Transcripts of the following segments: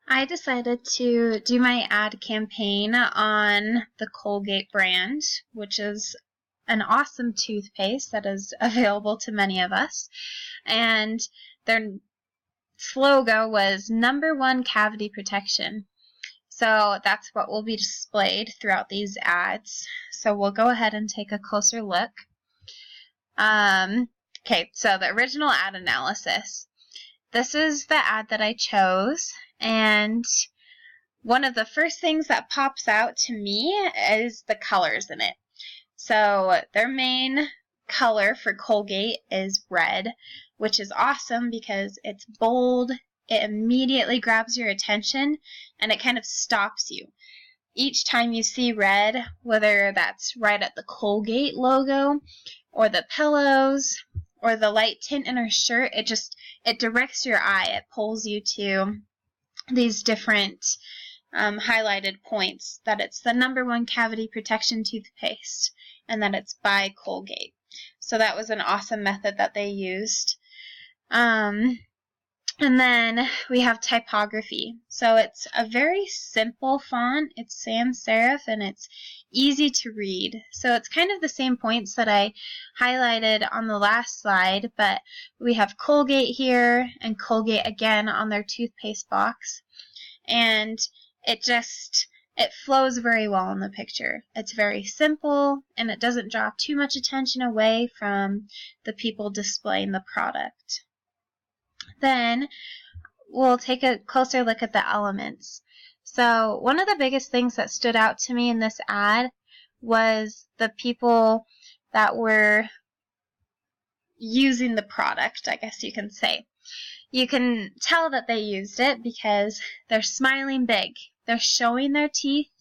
I decided to do my ad campaign on the Colgate brand, which is an awesome toothpaste that is available to many of us. And their slogan was #1 cavity protection. So that's what will be displayed throughout these ads. So we'll go ahead and take a closer look. Okay, so the original ad analysis. This is the ad that I chose, and one of the first things that pops out to me is the colors in it. So their main color for Colgate is red, which is awesome because it's bold, it immediately grabs your attention, and it kind of stops you. Each time you see red, whether that's right at the Colgate logo, or the pillows, or the light tint in her shirt, it directs your eye. It pulls you to these different highlighted points, that it's the #1 cavity protection toothpaste, and that it's by Colgate. So that was an awesome method that they used. And then we have typography. So it's a very simple font. It's sans serif, and it's easy to read. So it's kind of the same points that I highlighted on the last slide, but we have Colgate here and Colgate again on their toothpaste box. And it flows very well in the picture. It's very simple, and it doesn't draw too much attention away from the people displaying the product. Then we'll take a closer look at the elements. So one of the biggest things that stood out to me in this ad was the people that were using the product, I guess you can say. You can tell that they used it because they're smiling big. They're showing their teeth,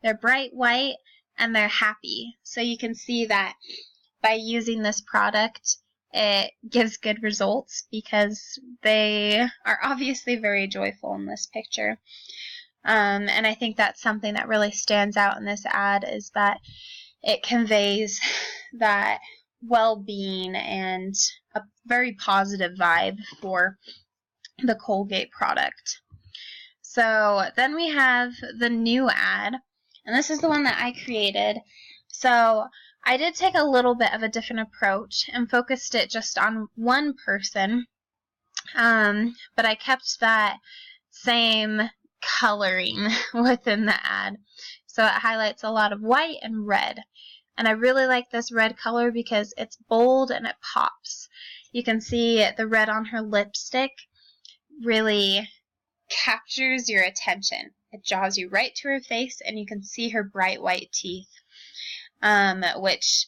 they're bright white, and they're happy. So you can see that by using this product, it gives good results because they are obviously very joyful in this picture. And I think that's something that really stands out in this ad, is that it conveys that well-being and a very positive vibe for the Colgate product. So then we have the new ad, and this is the one that I created. So I did take a little bit of a different approach and focused it just on one person, but I kept that same coloring within the ad. So it highlights a lot of white and red. And I really like this red color because it's bold and it pops. You can see the red on her lipstick really captures your attention. It draws you right to her face, and you can see her bright white teeth, which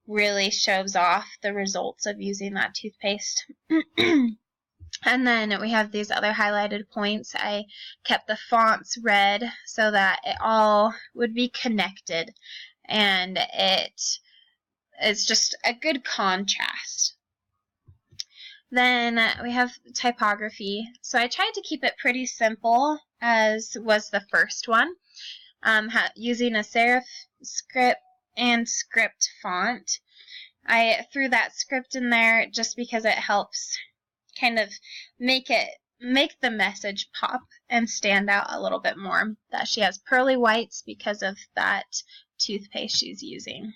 really shows off the results of using that toothpaste. And then we have these other highlighted points. I kept the fonts red so that it all would be connected, and it is just a good contrast. Then we have typography. So I tried to keep it pretty simple, as was the first one, using a serif script and script font. I threw that script in there just because it helps kind of make the message pop and stand out a little bit more, that she has pearly whites because of that toothpaste she's using.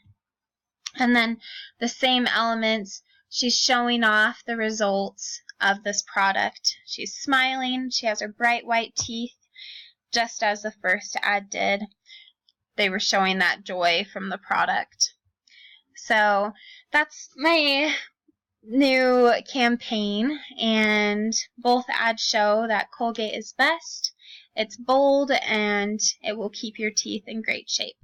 And then the same elements, she's showing off the results of this product. She's smiling, she has her bright white teeth, just as the first ad did. They were showing that joy from the product. So that's my new campaign, and both ads show that Colgate is best. It's bold, and it will keep your teeth in great shape.